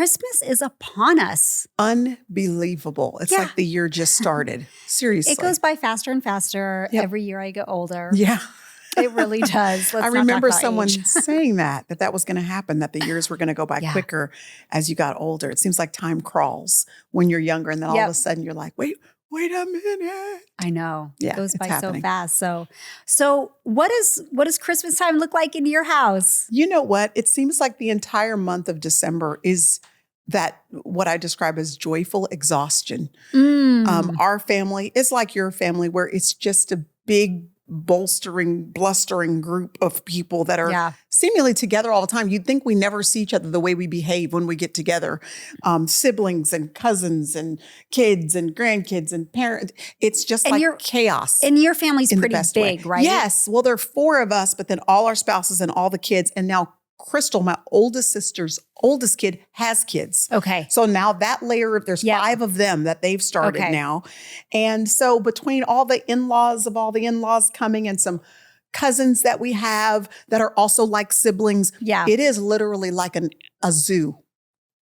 Christmas is upon us. Unbelievable. It's like the year just started. Seriously. It goes by faster and faster. Yep. Every year I get older. Yeah. It really does. I remember someone saying that was going to happen, that the years were going to go by quicker as you got older. It seems like time crawls when you're younger, and then all of a sudden you're like, wait a minute. I know. Yeah, it goes by happening. so fast. So what does Christmas time look like in your house? You know what? It seems like the entire month of December is that what I describe as joyful exhaustion. Our family is like your family, where it's just a big, blustering group of people that are seemingly together all the time. You'd think we never see each other the way we behave when we get together. Siblings and cousins and kids and grandkids and parents. It's just chaos. And your family's pretty big, right? Yes. Well, there are 4 of us, but then all our spouses and all the kids. And now Crystal, my oldest sister's oldest kid, has kids. Okay. So now that layer of, there's 5 of them that they've started now. And so between all the in-laws of all the in-laws coming and some cousins that we have that are also like siblings, it is literally like a zoo.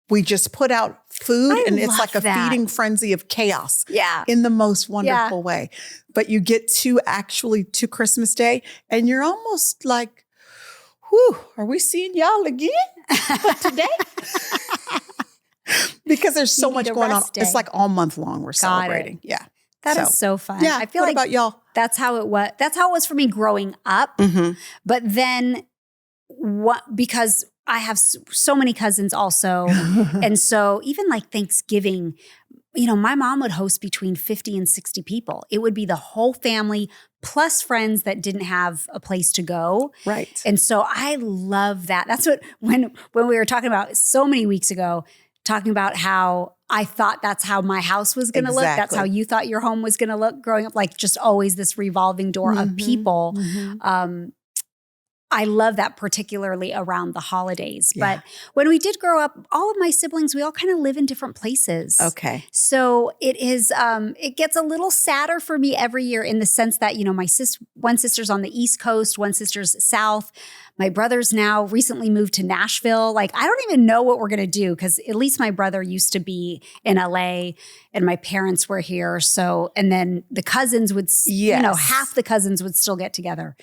We just put out food and it's like a feeding frenzy of chaos in the most wonderful way. But you get to Christmas Day and you're almost like, whew, are we seeing y'all again today? Because there's so much going on. Day. It's like all month long we're celebrating. Yeah. That is so fun. Yeah. I feel what about y'all? That's how it was. That's how it was for me growing up. But then because I have so many cousins also. And so even like Thanksgiving, my mom would host between 50 and 60 people. It would be the whole family plus friends that didn't have a place to go. Right. And so I love that. That's what, when we were talking about so many weeks ago, talking about how I thought that's how my house was going to look. That's how you thought your home was going to look growing up, like just always this revolving door of people. I love that, particularly around the holidays. But when we did grow up, all of my siblings, we all kind of live in different places. Okay. So it is, it gets a little sadder for me every year in the sense that, one sister's on the East Coast, one sister's South. My brother's now recently moved to Nashville. Like, I don't even know what we're going to do because at least my brother used to be in LA and my parents were here. So, and then the cousins would, half the cousins would still get together.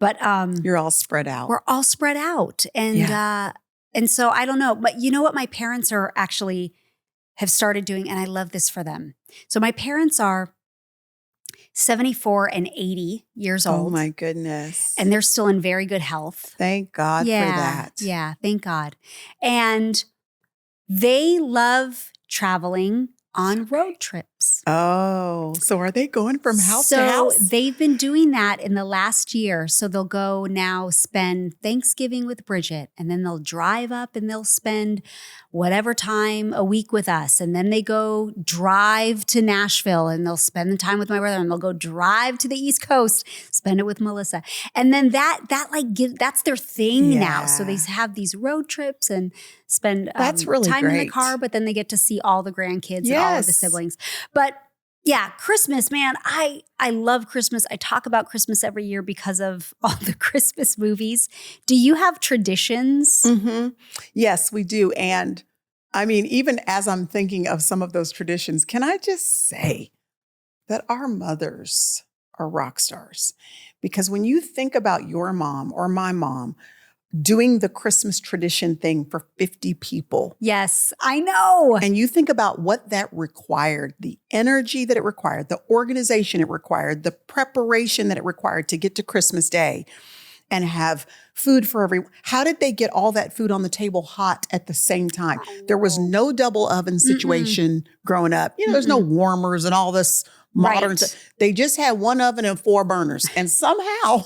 But you're all spread out. We're all spread out. And so I don't know. But you know what my parents are actually have started doing? And I love this for them. So my parents are 74 and 80 years old. Oh my goodness. And they're still in very good health. Thank God for that. Yeah, thank God. And they love traveling on road trips. Oh, so are they going from house to house? So they've been doing that in the last year. So they'll go now spend Thanksgiving with Bridget, and then they'll drive up and they'll spend whatever time a week with us. And then they go drive to Nashville and they'll spend the time with my brother, and they'll go drive to the East Coast, spend it with Melissa. And then that's their thing now. So they have these road trips and spend that's really time great. in the car, but then they get to see all the grandkids and all of the siblings. But yeah, Christmas, man, I love Christmas. I talk about Christmas every year because of all the Christmas movies. Do you have traditions? Yes, we do. And I mean, even as I'm thinking of some of those traditions, can I just say that our mothers are rock stars? Because when you think about your mom or my mom doing the Christmas tradition thing for 50 people. Yes, I know. And you think about what that required, the energy that it required, the organization it required, the preparation that it required to get to Christmas Day and have food for everyone. How did they get all that food on the table hot at the same time? There was no double oven situation growing up. There's no warmers and all this modern stuff. They just had one oven and 4 burners. And somehow,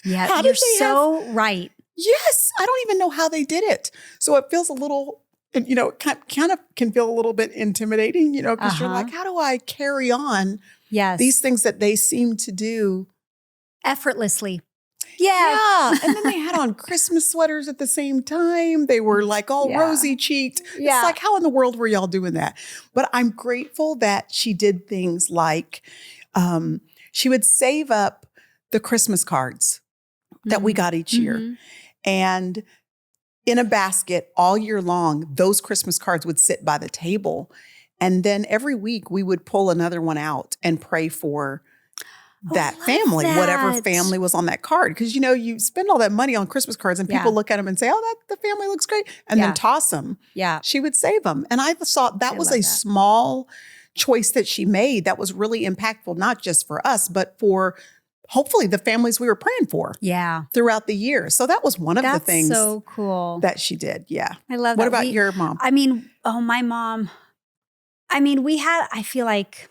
how did they so right. Yes, I don't even know how they did it. So it feels a little, kind of can feel a little bit intimidating, because you're like, how do I carry on these things that they seem to do effortlessly? Yeah. And then they had on Christmas sweaters at the same time. They were like all rosy cheeked. Yeah. It's like, how in the world were y'all doing that? But I'm grateful that she did things like she would save up the Christmas cards that we got each year. And in a basket all year long. Those Christmas cards would sit by the table. And then every week we would pull another one out and pray for that family, whatever family was on that card. Because, you spend all that money on Christmas cards and people look at them and say, oh, the family looks great. And then toss them. Yeah. She would save them. And I thought that was a small choice that she made that was really impactful, not just for us, but for hopefully the families we were praying for throughout the year. So that was one of the things so cool that she did. Yeah. I love that. What about your mom? I mean, my mom, I feel like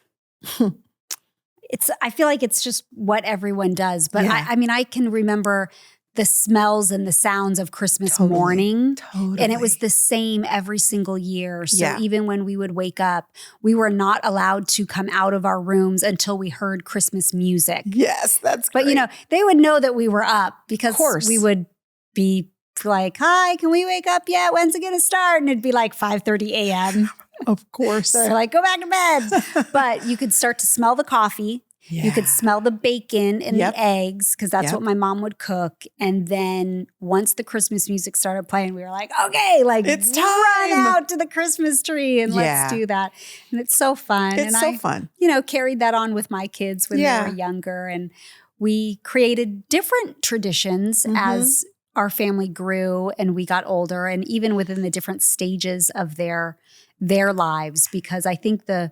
it's just what everyone does. But I can remember the smells and the sounds of Christmas morning. Totally. And it was the same every single year. So even when we would wake up, we were not allowed to come out of our rooms until we heard Christmas music. Yes, that's great. But, they would know that we were up because we would be like, hi, can we wake up yet? When's it going to start? And it'd be like 5:30 a.m. Of course. So they're like, go back to bed. But you could start to smell the coffee. Yeah. You could smell the bacon and the eggs because that's what my mom would cook. And then once the Christmas music started playing, we were like, okay, it's time. Run out to the Christmas tree and let's do that. And it's so fun. It's so fun. Carried that on with my kids when they were younger. And we created different traditions as our family grew and we got older, and even within the different stages of their lives, because I think the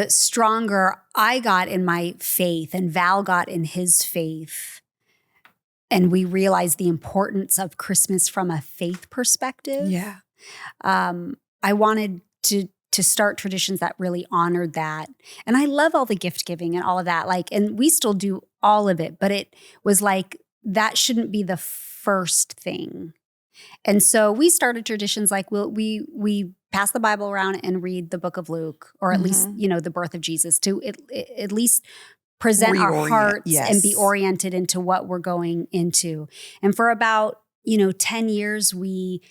stronger I got in my faith and Val got in his faith, and we realized the importance of Christmas from a faith perspective. Yeah. I wanted to start traditions that really honored that. And I love all the gift giving and all of that. And we still do all of it, but it was like, that shouldn't be the first thing. And so we started traditions like we pass the Bible around and read the book of Luke, or at least, the birth of Jesus, to at least present our hearts and be oriented into what we're going into. And for about, 10 years, we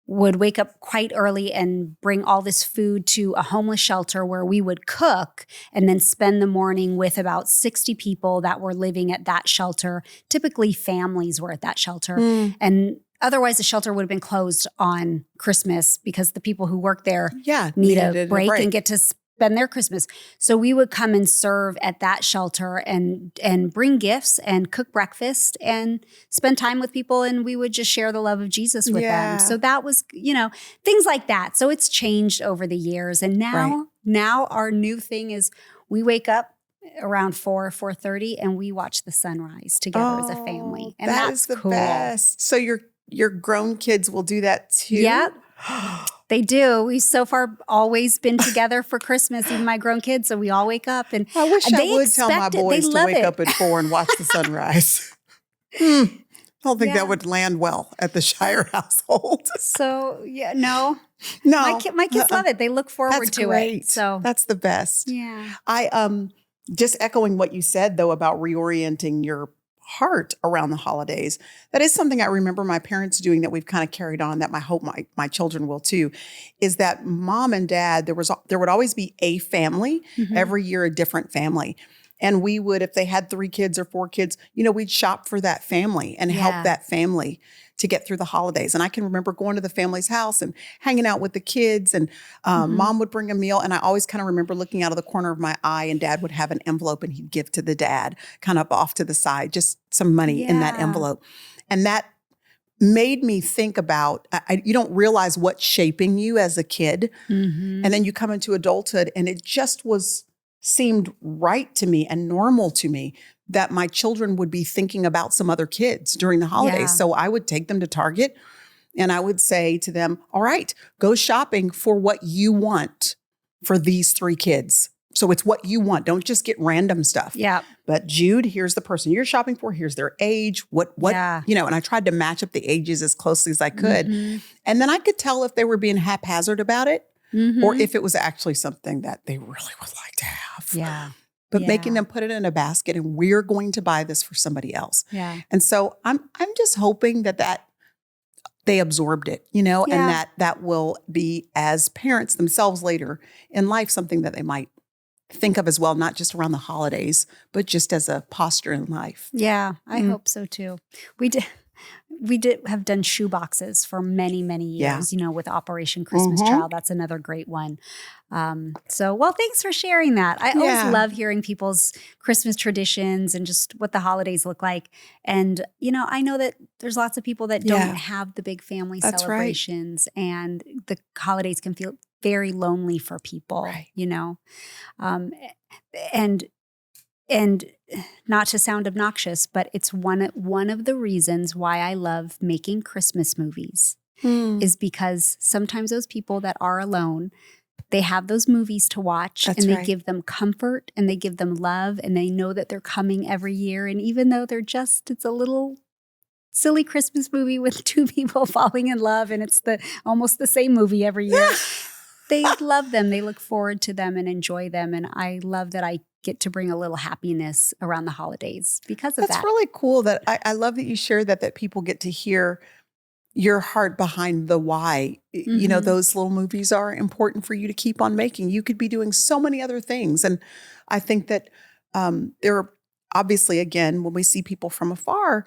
would wake up quite early and bring all this food to a homeless shelter where we would cook and then spend the morning with about 60 people that were living at that shelter. Typically families were at that shelter. And otherwise, the shelter would have been closed on Christmas because the people who work there need a break and get to spend their Christmas. So we would come and serve at that shelter and bring gifts and cook breakfast and spend time with people, and we would just share the love of Jesus with them. So that was, things like that. So it's changed over the years. And now our new thing is we wake up around 4:30 and we watch the sunrise together as a family. And that's the cool. best. So your grown kids will do that too? Yep. They do. We've so far always been together for Christmas, even my grown kids. So we all wake up, and I wish I would tell my boys to wake up at 4 and watch the sunrise. I don't think that would land well at the Shirer household. So no. My kids love it. They look forward to it. So that's the best. Yeah. I just echoing what you said though about reorienting your heart around the holidays. That is something I remember my parents doing that we've kind of carried on, that I hope my children will too, is that mom and dad, there would always be a family, every year a different family. And we would, if they had 3 kids or 4 kids, we'd shop for that family and help that family to get through the holidays. And I can remember going to the family's house and hanging out with the kids, and mom would bring a meal. And I always kind of remember looking out of the corner of my eye, and dad would have an envelope and he'd give to the dad kind of off to the side, just some money in that envelope. And that made me think about, you don't realize what's shaping you as a kid. And then you come into adulthood, and it just seemed right to me and normal to me that my children would be thinking about some other kids during the holidays. Yeah. So I would take them to Target and I would say to them, all right, go shopping for what you want for these 3 kids. So it's what you want. Don't just get random stuff. Yeah. But Jude, here's the person you're shopping for. Here's their age. What, and I tried to match up the ages as closely as I could. And then I could tell if they were being haphazard about it or if it was actually something that they really would like to have. Yeah. But making them put it in a basket, and we're going to buy this for somebody else. Yeah. And so I'm just hoping that they absorbed it, and that will be, as parents themselves later in life, something that they might think of as well, not just around the holidays, but just as a posture in life. Yeah, I hope so too. We did. We have done shoe boxes for many, many years, with Operation Christmas Child. That's another great one. Well, thanks for sharing that. I always love hearing people's Christmas traditions and just what the holidays look like. And, I know that there's lots of people that don't have the big family celebrations, and the holidays can feel very lonely for people, and not to sound obnoxious, but it's one of the reasons why I love making Christmas movies is because sometimes those people that are alone, they have those movies to watch and they give them comfort and they give them love and they know that they're coming every year. And even though it's a little silly Christmas movie with two people falling in love and it's almost the same movie every year, they love them. They look forward to them and enjoy them. And I love that I get to bring a little happiness around the holidays because of that. That's really cool. That I love that you share that people get to hear your heart behind the why. Those little movies are important for you to keep on making. You could be doing so many other things. And I think that there are obviously, again, when we see people from afar,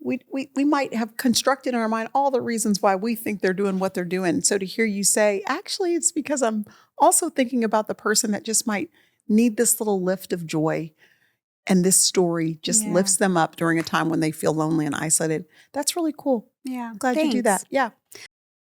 we might have constructed in our mind all the reasons why we think they're doing what they're doing. So to hear you say, actually, it's because I'm also thinking about the person that just might need this little lift of joy. And this story just lifts them up during a time when they feel lonely and isolated. That's really cool. Yeah. Glad you do that. Yeah.